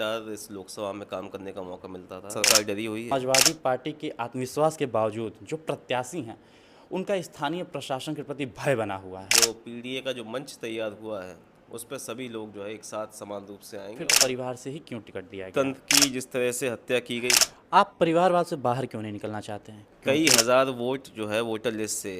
लगातार इस लोकसभा में काम करने का मौका मिलता था। सरकार डरी हुई है। समाजवादी पार्टी के आत्मविश्वास के बावजूद जो प्रत्याशी हैं उनका स्थानीय प्रशासन के प्रति भय बना हुआ है। जो पीडीए का जो मंच तैयार हुआ है उस पर सभी लोग जो है एक साथ समान रूप से आएंगे। फिर परिवार से ही क्यों टिकट दिया गया? तंत्र की जिस तरह से हत्या की गई, आप परिवारवाद से बाहर क्यों नहीं निकलना चाहते हैं? कई हजार वोट जो है वोटर लिस्ट से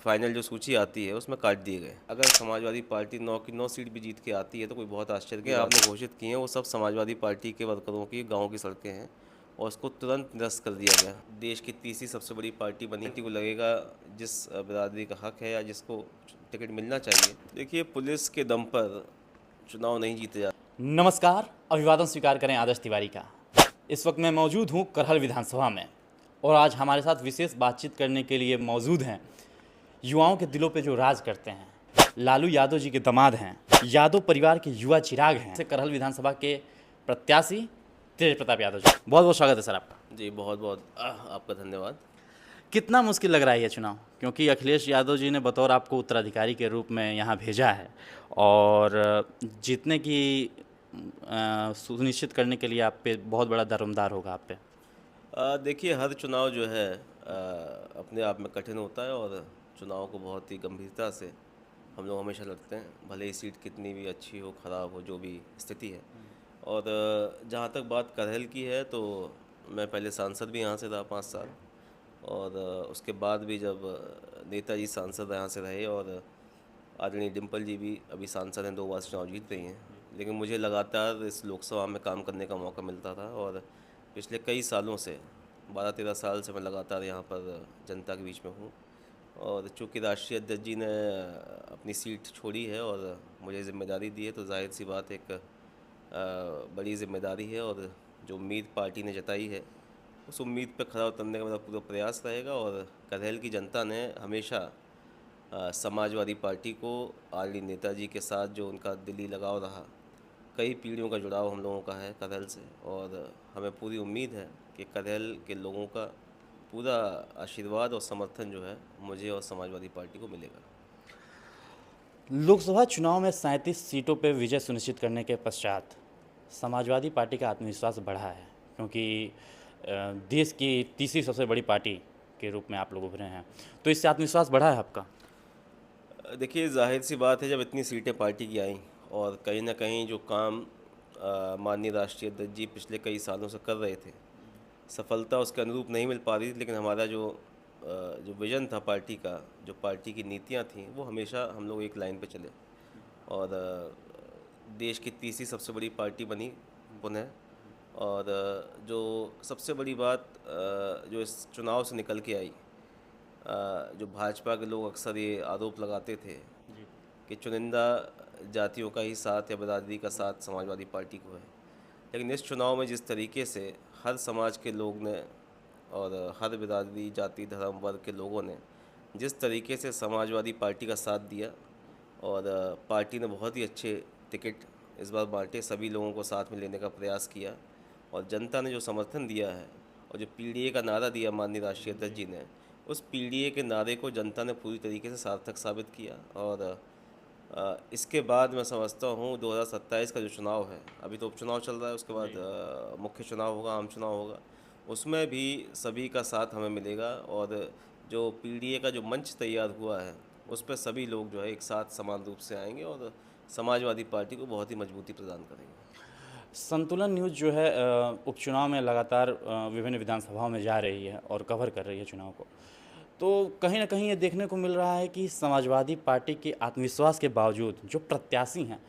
फाइनल जो सूची आती है उसमें काट दिए गए। अगर समाजवादी पार्टी 9 की 9 सीट भी जीत के आती है तो कोई बहुत आश्चर्य की आपने घोषित की है वो सब समाजवादी पार्टी के वर्करों की गाँव की सड़कें हैं और उसको तुरंत निरस्त कर दिया गया। देश की तीसरी सबसे बड़ी पार्टी बनी को लगेगा जिस बिरादरी का हक है या जिसको टिकट मिलना चाहिए। देखिए, पुलिस के दम पर चुनाव नहीं जीते जाते। नमस्कार, अभिवादन स्वीकार करें आदर्श तिवारी का। इस वक्त मैं मौजूद हूँ करहल विधानसभा में और आज हमारे साथ विशेष बातचीत करने के लिए मौजूद हैं युवाओं के दिलों पे जो राज करते हैं, लालू यादव जी के दामाद हैं, यादव परिवार के युवा चिराग हैं, करहल विधानसभा के प्रत्याशी तेज प्रताप यादव जी। बहुत बहुत स्वागत है सर आपका। जी, बहुत बहुत आपका धन्यवाद। कितना मुश्किल लग रहा है ये चुनाव, क्योंकि अखिलेश यादव जी ने बतौर आपको उत्तराधिकारी के रूप में यहाँ भेजा है और जीतने की सुनिश्चित करने के लिए आप पे बहुत बड़ा दारोमदार होगा आप पे। देखिए, हर चुनाव जो है अपने आप में कठिन होता है और चुनाव को बहुत ही गंभीरता से हम लोग हमेशा लड़ते हैं, भले ही सीट कितनी भी अच्छी हो, ख़राब हो, जो भी स्थिति है। और जहाँ तक बात करहल की है तो मैं पहले सांसद भी यहाँ से रहा 5 साल और उसके बाद भी जब नेताजी सांसद यहाँ से रहे और आदरणीय डिम्पल जी भी अभी सांसद हैं, 2 बार चुनाव जीत रही हैं, लेकिन मुझे लगातार इस लोकसभा में काम करने का मौका मिलता था और पिछले कई सालों से 12-13 साल से मैं लगातार यहाँ पर जनता के बीच में हूँ। और चूँकि राष्ट्रीय अध्यक्ष जी ने अपनी सीट छोड़ी है और मुझे ज़िम्मेदारी दी है तो जाहिर सी बात एक बड़ी ज़िम्मेदारी है और जो उम्मीद पार्टी ने जताई है उस उम्मीद पर खरा उतरने का मेरा पूरा प्रयास रहेगा। और करहल की जनता ने हमेशा समाजवादी पार्टी को आदरणीय नेताजी के साथ जो उनका दिली लगाव रहा, कई पीढ़ियों का जुड़ाव हम लोगों का है करहल से और हमें पूरी उम्मीद है कि करहल के लोगों का पूरा आशीर्वाद और समर्थन जो है मुझे और समाजवादी पार्टी को मिलेगा। लोकसभा चुनाव में 37 सीटों पर विजय सुनिश्चित करने के पश्चात समाजवादी पार्टी का आत्मविश्वास बढ़ा है, क्योंकि देश की तीसरी सबसे बड़ी पार्टी के रूप में आप लोग उभरे हैं, तो इससे आत्मविश्वास बढ़ा है आपका? देखिए, जाहिर सी बात है, जब इतनी सीटें पार्टी की आईं और कहीं ना कहीं जो काम माननीय राष्ट्रीय अध्यक्ष जी पिछले कई सालों से कर रहे थे, सफलता उसके अनुरूप नहीं मिल पा रही थी, लेकिन हमारा जो विज़न था पार्टी का, जो पार्टी की नीतियां थीं, वो हमेशा हम लोग एक लाइन पे चले और देश की तीसरी सबसे बड़ी पार्टी बनी पुनः। और जो सबसे बड़ी बात जो इस चुनाव से निकल के आई, जो भाजपा के लोग अक्सर ये आरोप लगाते थे कि चुनिंदा जातियों का ही साथ या बिरादरी का साथ समाजवादी पार्टी को है, लेकिन इस चुनाव में जिस तरीके से हर समाज के लोग ने और हर बिरादरी, जाति, धर्म, वर्ग के लोगों ने जिस तरीके से समाजवादी पार्टी का साथ दिया और पार्टी ने बहुत ही अच्छे टिकट इस बार बांटे, सभी लोगों को साथ में लेने का प्रयास किया और जनता ने जो समर्थन दिया है और जो पीडीए का नारा दिया माननीय राष्ट्रीय अध्यक्ष जी ने, उस पीडीए के नारे को जनता ने पूरी तरीके से सार्थक साबित किया। और इसके बाद मैं समझता हूँ 2027 का जो चुनाव है, अभी तो उपचुनाव चल रहा है, उसके बाद मुख्य चुनाव होगा, आम चुनाव होगा, उसमें भी सभी का साथ हमें मिलेगा और जो पीडीए का जो मंच तैयार हुआ है उस पर सभी लोग जो है एक साथ समान रूप से आएंगे और समाजवादी पार्टी को बहुत ही मजबूती प्रदान करेंगे। संतुलन न्यूज़ जो है उपचुनाव में लगातार विभिन्न विधानसभाओं में जा रही है और कवर कर रही है चुनाव को, तो कहीं ना कहीं ये देखने को मिल रहा है कि समाजवादी पार्टी के आत्मविश्वास के बावजूद जो प्रत्याशी हैं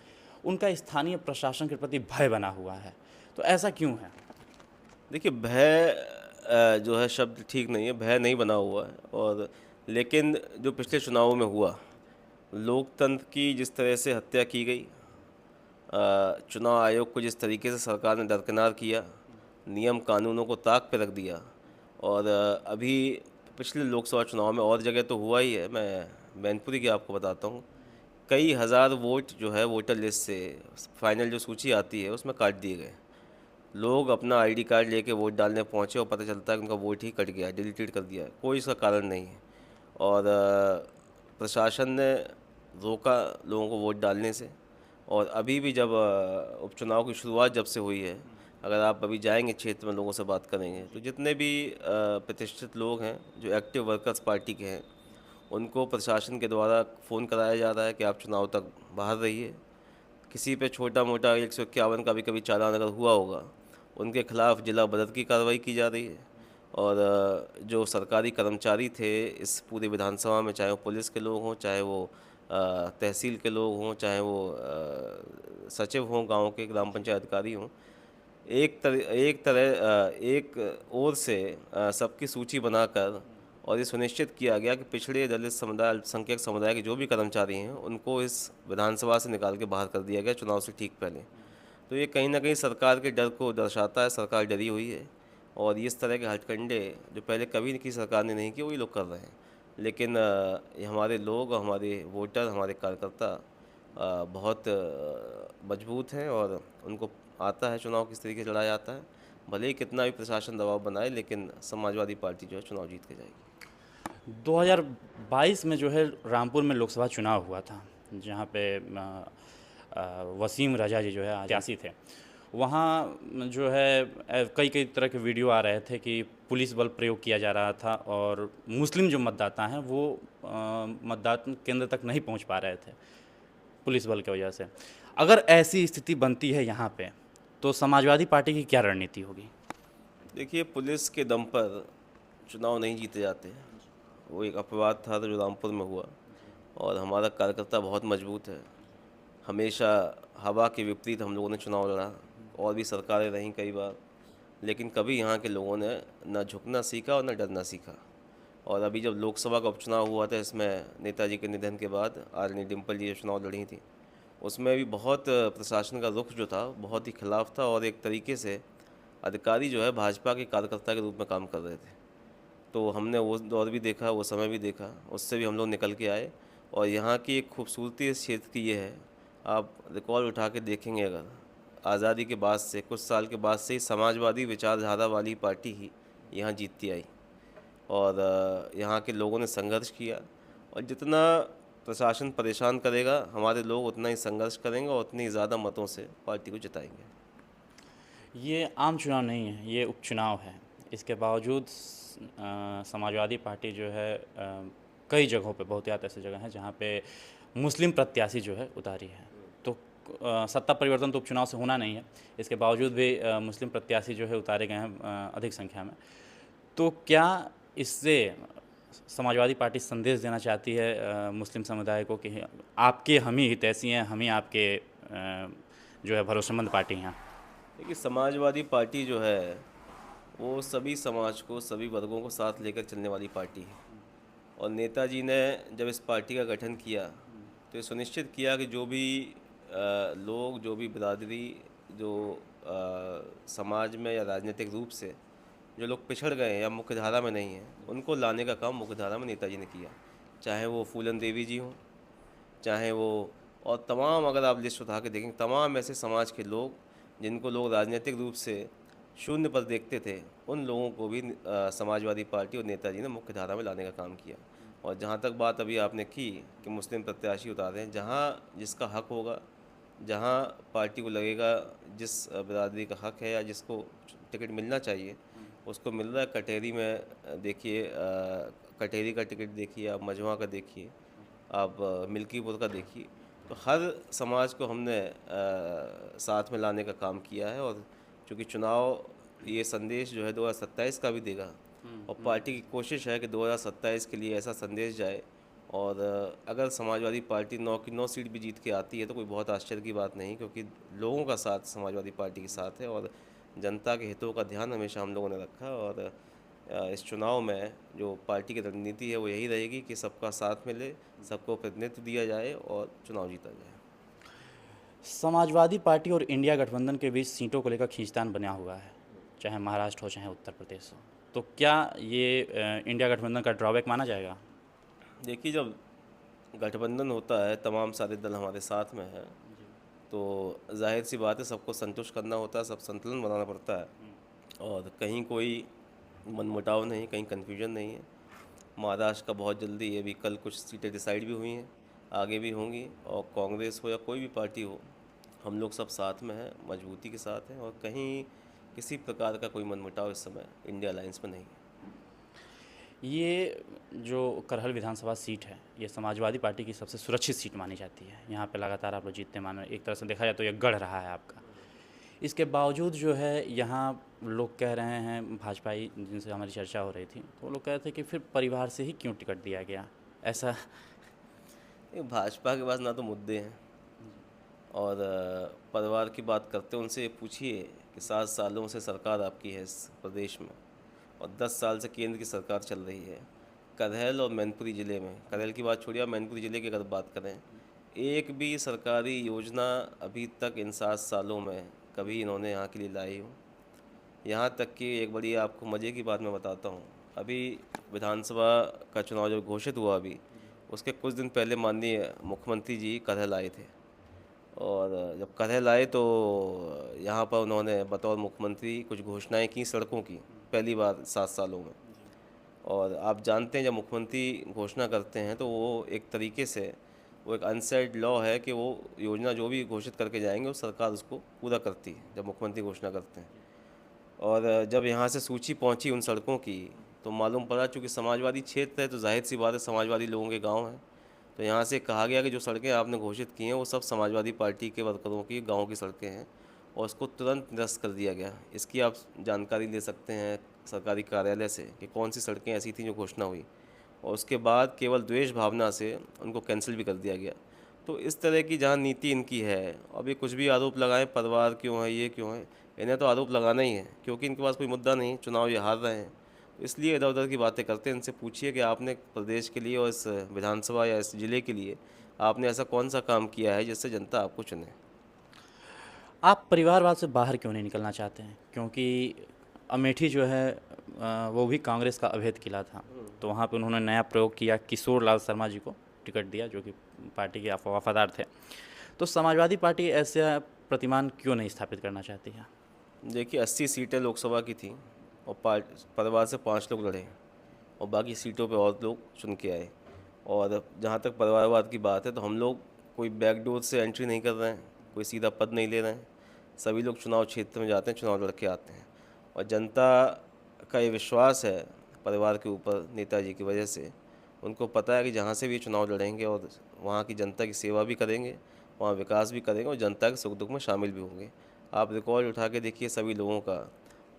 उनका स्थानीय प्रशासन के प्रति भय बना हुआ है, तो ऐसा क्यों है? देखिए, भय जो है शब्द ठीक नहीं है, भय नहीं बना हुआ है। और लेकिन जो पिछले चुनावों में हुआ, लोकतंत्र की जिस तरह से हत्या की गई, चुनाव आयोग को जिस तरीके से सरकार ने दरकिनार किया, नियम कानूनों को ताक पे रख दिया और अभी पिछले लोकसभा चुनाव में और जगह तो हुआ ही है, मैं मैनपुरी की आपको बताता हूँ, कई हज़ार वोट जो है वोटर लिस्ट से फाइनल जो सूची आती है उसमें काट दिए गए। लोग अपना आईडी कार्ड लेके वोट डालने पहुँचे और पता चलता है कि उनका वोट ही कट गया, डिलीटेड कर दिया है, कोई इसका कारण नहीं है। और प्रशासन ने रोका लोगों को वोट डालने से और अभी भी जब उपचुनाव की शुरुआत जब से हुई है, अगर आप अभी जाएंगे क्षेत्र में, लोगों से बात करेंगे, तो जितने भी प्रतिष्ठित लोग हैं जो एक्टिव वर्कर्स पार्टी के हैं, उनको प्रशासन के द्वारा फ़ोन कराया जा रहा है कि आप चुनाव तक बाहर रहिए। किसी पे छोटा मोटा 151 का भी कभी चालान अगर हुआ होगा, उनके खिलाफ जिला बदर की कार्रवाई की जा रही है। और जो सरकारी कर्मचारी थे इस पूरी विधानसभा में, चाहे वो पुलिस के लोग हों, चाहे वो तहसील के लोग हों, चाहे वो सचिव हों, गांव के ग्राम पंचायत अधिकारी हों, एक ओर से सबकी सूची बनाकर और ये सुनिश्चित किया गया कि पिछड़े, दलित समुदाय, अल्पसंख्यक समुदाय के जो भी कर्मचारी हैं उनको इस विधानसभा से निकाल के बाहर कर दिया गया चुनाव से ठीक पहले। तो ये कहीं ना कहीं सरकार के डर को दर्शाता है। सरकार डरी हुई है और इस तरह के हथकंडे जो पहले कभी की सरकार ने नहीं किए, वही लोग कर रहे हैं। लेकिन ये हमारे लोग, हमारे वोटर, हमारे कार्यकर्ता बहुत मजबूत हैं और उनको आता है चुनाव किस तरीके से लड़ा जाता है। भले ही कितना भी प्रशासन दबाव बनाए, लेकिन समाजवादी पार्टी जो है चुनाव जीत के जाएगी। 2022 में जो है रामपुर में लोकसभा चुनाव हुआ था, जहाँ पे वसीम रजा जी जो है सियासी थे। वहाँ जो है कई कई तरह के वीडियो आ रहे थे कि पुलिस बल प्रयोग किया जा रहा था और मुस्लिम जो मतदाता हैं वो मतदान केंद्र तक नहीं पहुँच पा रहे थे पुलिस बल की वजह से। अगर ऐसी स्थिति बनती है यहाँ पे, तो समाजवादी पार्टी की क्या रणनीति होगी? देखिए, पुलिस के दम पर चुनाव नहीं जीते जाते। वो एक अपवाद था जो रामपुर में हुआ, और हमारा कार्यकर्ता बहुत मजबूत है। हमेशा हवा के विपरीत हम लोगों ने चुनाव लड़ा, और भी सरकारें रहीं कई बार, लेकिन कभी यहाँ के लोगों ने न झुकना सीखा और न डरना सीखा। और अभी जब लोकसभा का उपचुनाव हुआ था, इसमें नेताजी के निधन के बाद आदरणीय डिम्पल जी जो चुनाव लड़ी थी, उसमें भी बहुत प्रशासन का रुख जो था बहुत ही खिलाफ था, और एक तरीके से अधिकारी जो है भाजपा के कार्यकर्ता के रूप में काम कर रहे थे। तो हमने वो दौर भी देखा, वो समय भी देखा, उससे भी हम लोग निकल के आए। और यहाँ की एक खूबसूरती इस क्षेत्र की ये है, आप रिकॉर्ड उठा के देखेंगे, अगर आज़ादी के बाद से, कुछ साल के बाद से ही समाजवादी विचारधारा वाली पार्टी ही यहाँ जीतती आई। और यहाँ के लोगों ने संघर्ष किया, और जितना प्रशासन परेशान करेगा, हमारे लोग उतना ही संघर्ष करेंगे और उतनी ज़्यादा मतों से पार्टी को जिताएंगे। ये आम चुनाव नहीं है, ये उपचुनाव है। इसके बावजूद समाजवादी पार्टी जो है कई जगहों पे, बहुत याद ऐसी जगह हैं जहाँ पे मुस्लिम प्रत्याशी जो है उतारी है। तो सत्ता परिवर्तन तो उपचुनाव से होना नहीं है, इसके बावजूद भी मुस्लिम प्रत्याशी जो है उतारे गए हैं अधिक संख्या में। तो क्या इससे समाजवादी पार्टी संदेश देना चाहती है मुस्लिम समुदाय को कि आपके हम ही हितैषी हैं, हम ही आपके जो है भरोसेमंद पार्टी हैं? देखिए, समाजवादी पार्टी जो है वो सभी समाज को, सभी वर्गों को साथ लेकर चलने वाली पार्टी है। और नेताजी ने जब इस पार्टी का गठन किया, तो ये सुनिश्चित किया कि जो भी लोग, जो भी बिरादरी, जो समाज में या राजनीतिक रूप से जो लोग पिछड़ गए हैं या मुख्यधारा में नहीं हैं, उनको लाने का काम मुख्यधारा में नेताजी ने किया। चाहे वो फूलन देवी जी हों, चाहे वो, और तमाम, अगर आप लिस्ट उठा के देखें, तमाम ऐसे समाज के लोग जिनको लोग राजनीतिक रूप से शून्य पर देखते थे, उन लोगों को भी समाजवादी पार्टी और नेताजी ने मुख्य धारा में लाने का काम किया। और जहाँ तक बात अभी आपने की कि मुस्लिम प्रत्याशी उतारे हैं, जहाँ जिसका हक होगा, जहाँ पार्टी को लगेगा जिस बिरादरी का हक है या जिसको टिकट मिलना चाहिए, उसको मिल रहा है। कटहरी में देखिए, कटहरी का टिकट देखिए, आप मझवा का देखिए, आप मिल्कीपुर का देखिए। तो हर समाज को हमने साथ में लाने का काम किया है। और चूँकि चुनाव ये संदेश जो है 2027 का भी देगा, और पार्टी की कोशिश है कि 2027 के लिए ऐसा संदेश जाए। और अगर समाजवादी पार्टी 9 की 9 सीट भी जीत के आती है तो कोई बहुत आश्चर्य की बात नहीं, क्योंकि लोगों का साथ समाजवादी पार्टी के साथ है, और जनता के हितों का ध्यान हमेशा हम लोगों ने रखा। और इस चुनाव में जो पार्टी की रणनीति है वो यही रहेगी कि सबका साथ मिले, सबको प्रतिनिधित्व दिया जाए और चुनाव जीता जाए। समाजवादी पार्टी और इंडिया गठबंधन के बीच सीटों को लेकर खींचतान बना हुआ है, चाहे महाराष्ट्र हो चाहे उत्तर प्रदेश हो। तो क्या ये इंडिया गठबंधन का ड्रॉबैक माना जाएगा? देखिए, जब गठबंधन होता है, तमाम सारे दल हमारे साथ में है, तो जाहिर सी बात है सबको संतुष्ट करना होता है, सब संतुलन बनाना पड़ता है। और कहीं कोई मनमुटाव नहीं, कहीं कन्फ्यूजन नहीं है। महाराष्ट्र का बहुत जल्दी, अभी कल कुछ सीटें डिसाइड भी हुई हैं, आगे भी होंगी। और कांग्रेस हो या कोई भी पार्टी हो, हम लोग सब साथ में हैं, मजबूती के साथ हैं, और कहीं किसी प्रकार का कोई मनमुटाव इस समय इंडिया अलायंस में नहीं है। ये जो करहल विधानसभा सीट है, ये समाजवादी पार्टी की सबसे सुरक्षित सीट मानी जाती है। यहाँ पे लगातार आप लोग जीतते मानो, एक तरह से देखा जाए तो ये गढ़ रहा है आपका। इसके बावजूद जो है यहाँ लोग कह रहे हैं, भाजपाई जिनसे हमारी चर्चा हो रही थी, तो वो लोग कह रहे थे कि फिर परिवार से ही क्यों टिकट दिया गया ऐसा। ये भाजपा के पास ना तो मुद्दे हैं, और परिवार की बात करते हैं उनसे ये पूछिए कि 7 सालों से सरकार आपकी है इस प्रदेश में, और 10 साल से केंद्र की सरकार चल रही है। करहल और मैनपुरी ज़िले में, करहल की बात छोड़िए, मैनपुरी ज़िले की अगर बात करें, एक भी सरकारी योजना अभी तक इन 7 सालों में कभी इन्होंने यहाँ के लिए लाई हो। यहाँ तक कि एक बड़ी आपको मज़े की बात मैं बताता हूँ, अभी विधानसभा का चुनाव जब घोषित हुआ अभी, उसके कुछ दिन पहले माननीय मुख्यमंत्री जी करहल आए थे, और जब करहल आए तो यहाँ पर उन्होंने बतौर मुख्यमंत्री कुछ घोषणाएं की सड़कों की, पहली बार 7 सालों में। और आप जानते हैं जब मुख्यमंत्री घोषणा करते हैं तो वो एक तरीके से वो एक अनसेड लॉ है कि वो योजना जो भी घोषित करके जाएंगे वो सरकार उसको पूरा करती है जब मुख्यमंत्री घोषणा करते हैं। और जब यहाँ से सूची पहुँची उन सड़कों की, तो मालूम पड़ा चूँकि समाजवादी क्षेत्र है तो जाहिर सी बात है समाजवादी लोगों के गांव हैं, तो यहाँ से कहा गया कि जो सड़कें आपने घोषित की हैं वो सब समाजवादी पार्टी के वर्करों की गांव की सड़कें हैं, और उसको तुरंत निरस्त कर दिया गया। इसकी आप जानकारी ले सकते हैं सरकारी कार्यालय से कि कौन सी सड़कें ऐसी थी जो घोषणा हुई, और उसके बाद केवल द्वेष भावना से उनको कैंसिल भी कर दिया गया। तो इस तरह की जहाँ नीति इनकी है, अब ये कुछ भी आरोप लगाएं, परिवार क्यों है, ये क्यों है, इन्हें तो आरोप लगाना ही है क्योंकि इनके पास कोई मुद्दा नहीं, चुनाव ये हार रहे हैं, तो इसलिए इधर उधर की बातें करते हैं। इनसे पूछिए कि आपने प्रदेश के लिए और इस विधानसभा या इस ज़िले के लिए आपने ऐसा कौन सा काम किया है जिससे जनता आपको चुने। आप परिवारवाद से बाहर क्यों नहीं निकलना चाहते हैं? क्योंकि अमेठी जो है वो भी कांग्रेस का अवैध किला था, तो वहाँ पे उन्होंने नया प्रयोग किया, किशोर लाल शर्मा जी को टिकट दिया जो कि पार्टी के वफादार थे। तो समाजवादी पार्टी ऐसा प्रतिमान क्यों नहीं स्थापित करना चाहती है? देखिए 80 सीटें लोकसभा की थी, और परिवार से 5 लोग लड़े, और बाकी सीटों पे और लोग चुन के आए। और जहाँ तक परिवारवाद की बात है तो हम लोग कोई बैकडोर से एंट्री नहीं कर रहे हैं, कोई सीधा पद नहीं ले रहे हैं। सभी लोग चुनाव क्षेत्र में जाते हैं, चुनाव लड़ के आते हैं, और जनता का ये विश्वास है परिवार के ऊपर नेताजी की वजह से। उनको पता है कि जहाँ से भी चुनाव लड़ेंगे और वहाँ की जनता की सेवा भी करेंगे, वहाँ विकास भी करेंगे, और जनता के सुख दुख में शामिल भी होंगे। आप रिकॉर्ड उठा के देखिए सभी लोगों का,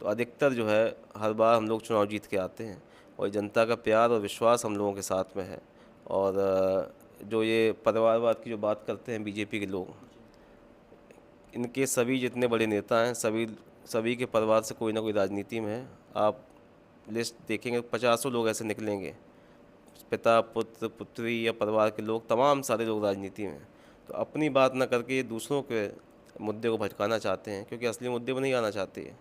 तो अधिकतर जो है हर बार हम लोग चुनाव जीत के आते हैं, और जनता का प्यार और विश्वास हम लोगों के साथ में है। और जो ये परिवारवाद की जो बात करते हैं बीजेपी के लोग, इनके सभी जितने बड़े नेता हैं सभी के परिवार से कोई ना कोई राजनीति में है। आप लिस्ट देखेंगे 50 लोग ऐसे निकलेंगे, पिता पुत्र पुत्री या परिवार के लोग, तमाम सारे लोग राजनीति में हैं। तो अपनी बात ना करके ये दूसरों के मुद्दे को भटकाना चाहते हैं, क्योंकि असली मुद्दे पर नहीं आना चाहते हैं।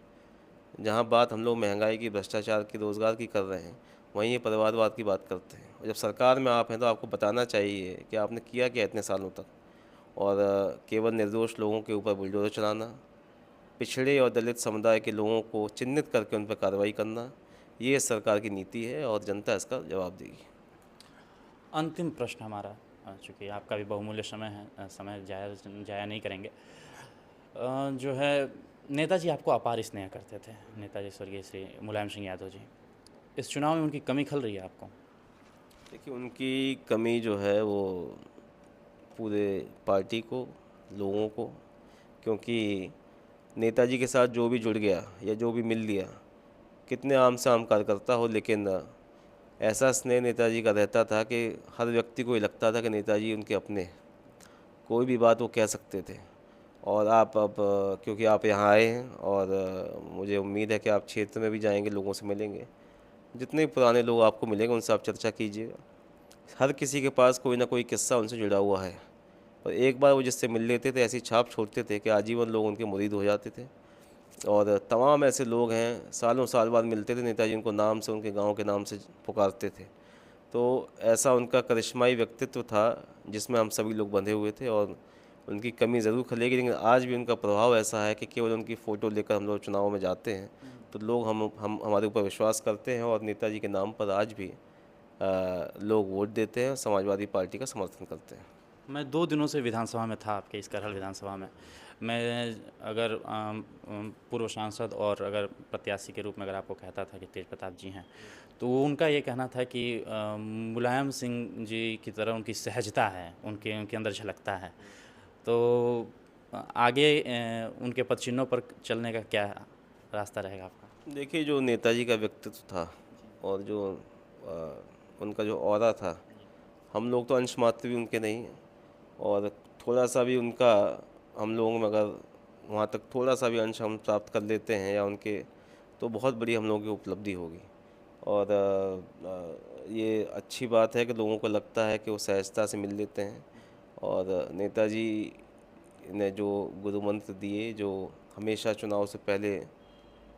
जहाँ बात हम लोग महंगाई की, भ्रष्टाचार की, रोज़गार की कर रहे हैं, वहीं ये परिवारवाद की बात करते हैं। और जब सरकार में आप हैं तो आपको बताना चाहिए कि आपने किया क्या इतने सालों तक। और केवल निर्दोष लोगों के ऊपर बुलडोजर चलाना, पिछड़े और दलित समुदाय के लोगों को चिन्हित करके उन पर कार्रवाई करना, ये सरकार की नीति है, और जनता इसका जवाब देगी। अंतिम प्रश्न हमारा, चूँकि आपका भी बहुमूल्य समय है, समय जाया नहीं करेंगे। जो है नेताजी आपको अपार स्नेह करते थे, नेताजी स्वर्गीय श्री मुलायम सिंह यादव जी। इस चुनाव में उनकी कमी खल रही है आपको? देखिए उनकी कमी जो है वो पूरे पार्टी को, लोगों को, क्योंकि नेताजी के साथ जो भी जुड़ गया या जो भी मिल लिया, कितने आम से आम कार्यकर्ता हो, लेकिन ऐसा स्नेह नेताजी का रहता था कि हर व्यक्ति को ये लगता था कि नेताजी उनके अपने हैं। कोई भी बात वो कह सकते थे। और आप अब क्योंकि आप यहाँ आए हैं, और मुझे उम्मीद है कि आप क्षेत्र में भी जाएंगे, लोगों से मिलेंगे, जितने पुराने लोग आपको मिलेंगे उनसे आप चर्चा कीजिएगा। हर किसी के पास कोई ना कोई किस्सा उनसे जुड़ा हुआ है, और एक बार वो जिससे मिल लेते थे ऐसी छाप छोड़ते थे कि आजीवन लोग उनके मुरीद हो जाते थे। और तमाम ऐसे लोग हैं सालों साल बाद मिलते थे, नेताजी उनको नाम से, उनके गांव के नाम से पुकारते थे। तो ऐसा उनका करिश्माई व्यक्तित्व था जिसमें हम सभी लोग बंधे हुए थे। और उनकी कमी ज़रूर खलेगी, लेकिन आज भी उनका प्रभाव ऐसा है कि केवल उनकी फ़ोटो लेकर हम लोग चुनाव में जाते हैं तो लोग हम हमारे ऊपर विश्वास करते हैं, और नेताजी के नाम पर आज भी लोग वोट देते हैं, समाजवादी पार्टी का समर्थन करते हैं। मैं 2 दिनों से विधानसभा में था, आपके इस करहल विधानसभा में। मैं अगर पूर्व सांसद और अगर प्रत्याशी के रूप में अगर आपको कहता था कि तेज प्रताप जी हैं, तो उनका ये कहना था कि मुलायम सिंह जी की तरह उनकी सहजता है, उनके उनके अंदर झलकता है। तो आगे उनके पदचिन्हों पर चलने का क्या रास्ता रहेगा आपका? देखिए, जो नेताजी का व्यक्तित्व था और जो उनका जो ऑरा था, हम लोग तो अंश मात्र भी उनके नहीं हैं, और थोड़ा सा भी उनका हम लोगों में अगर वहाँ तक थोड़ा सा भी अंश हम प्राप्त कर लेते हैं या उनके, तो बहुत बड़ी हम लोगों की उपलब्धि होगी। और ये अच्छी बात है कि लोगों को लगता है कि वो सहजता से मिल लेते हैं। और नेताजी ने जो गुरु मंत्र दिए, जो हमेशा चुनाव से पहले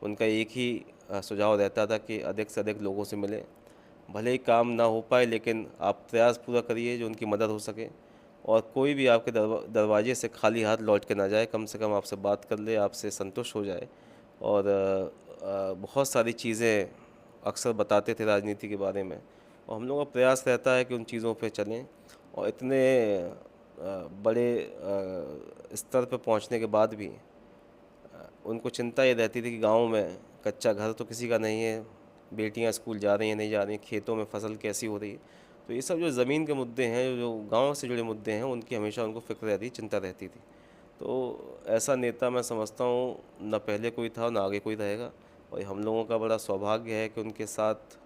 उनका एक ही सुझाव रहता था कि अधिक से अधिक लोगों से मिलें, भले ही काम ना हो पाए लेकिन आप प्रयास पूरा करिए जो उनकी मदद हो सके, और कोई भी आपके दरवाजे से खाली हाथ लौट के ना जाए, कम से कम आपसे बात कर ले, आपसे संतुष्ट हो जाए। और बहुत सारी चीज़ें अक्सर बताते थे राजनीति के बारे में, और हम लोगों का प्रयास रहता है कि उन चीज़ों पे चलें। और इतने बड़े स्तर पर पहुंचने के बाद भी उनको चिंता ये रहती थी कि गांव में कच्चा घर तो किसी का नहीं है, बेटियां स्कूल जा रही हैं नहीं जा रही हैं, खेतों में फसल कैसी हो रही है। तो ये सब जो ज़मीन के मुद्दे हैं, जो गांव से जुड़े मुद्दे हैं, उनकी हमेशा उनको फिक्र रहती, चिंता रहती थी। तो ऐसा नेता मैं समझता हूँ न पहले कोई था न आगे कोई रहेगा, और हम लोगों का बड़ा सौभाग्य है कि उनके साथ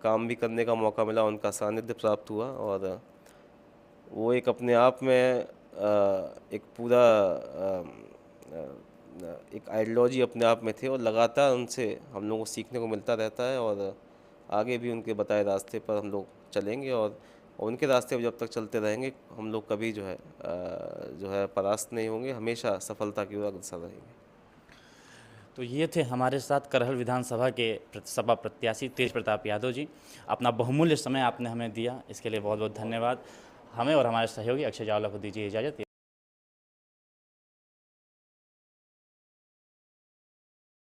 काम भी करने का मौका मिला, उनका सानिध्य प्राप्त हुआ। और वो एक अपने आप में एक पूरा एक आइडियोलॉजी अपने आप में थे, और लगातार उनसे हम लोगों को सीखने को मिलता रहता है। और आगे भी उनके बताए रास्ते पर हम लोग चलेंगे, और उनके रास्ते पर जब तक चलते रहेंगे हम लोग कभी जो है परास्त नहीं होंगे, हमेशा सफलता की ओर अग्रसर रहेंगे। तो ये थे हमारे साथ करहल विधानसभा के सपा प्रत्याशी तेज प्रताप यादव जी। अपना बहुमूल्य समय आपने हमें दिया, इसके लिए बहुत बहुत धन्यवाद। हमें और हमारे सहयोगी अक्षय चावला को दीजिए इजाज़त।